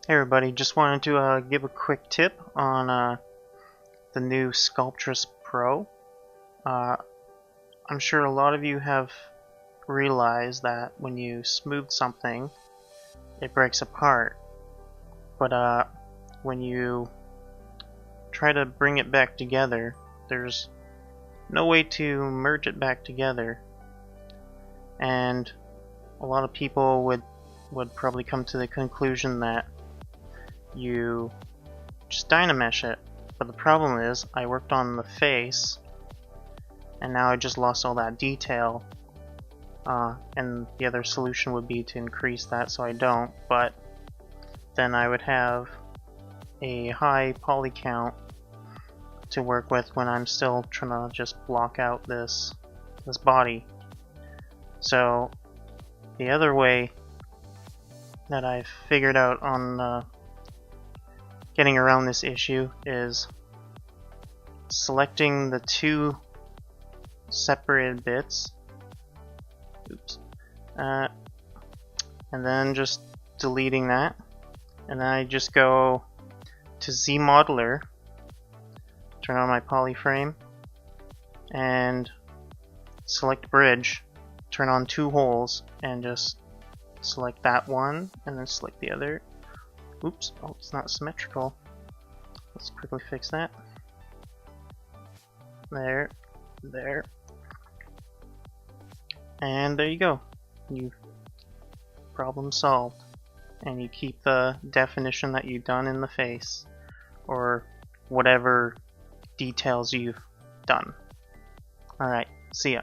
Hey everybody, just wanted to give a quick tip on the new Sculptris Pro. I'm sure a lot of you have realized that when you smooth something, it breaks apart. But when you try to bring it back together, there's no way to merge it back together. And a lot of people would probably come to the conclusion that you just dynamesh it. But the problem is, I worked on the face, and now I just lost all that detail. And the other solution would be to increase that so I don't, but then I would have a high poly count to work with when I'm still trying to just block out this body. So the other way that I've figured out on getting around this issue is selecting the two separated bits, and then just deleting that, and then I just go to ZModeler, turn on my polyframe, and select bridge, turn on two holes, and just select that one and then select the other. Oops, oh, it's not symmetrical. Let's quickly fix that. There. And there you go. You've problem solved. And you keep the definition that you've done in the face, or whatever details you've done. Alright, see ya.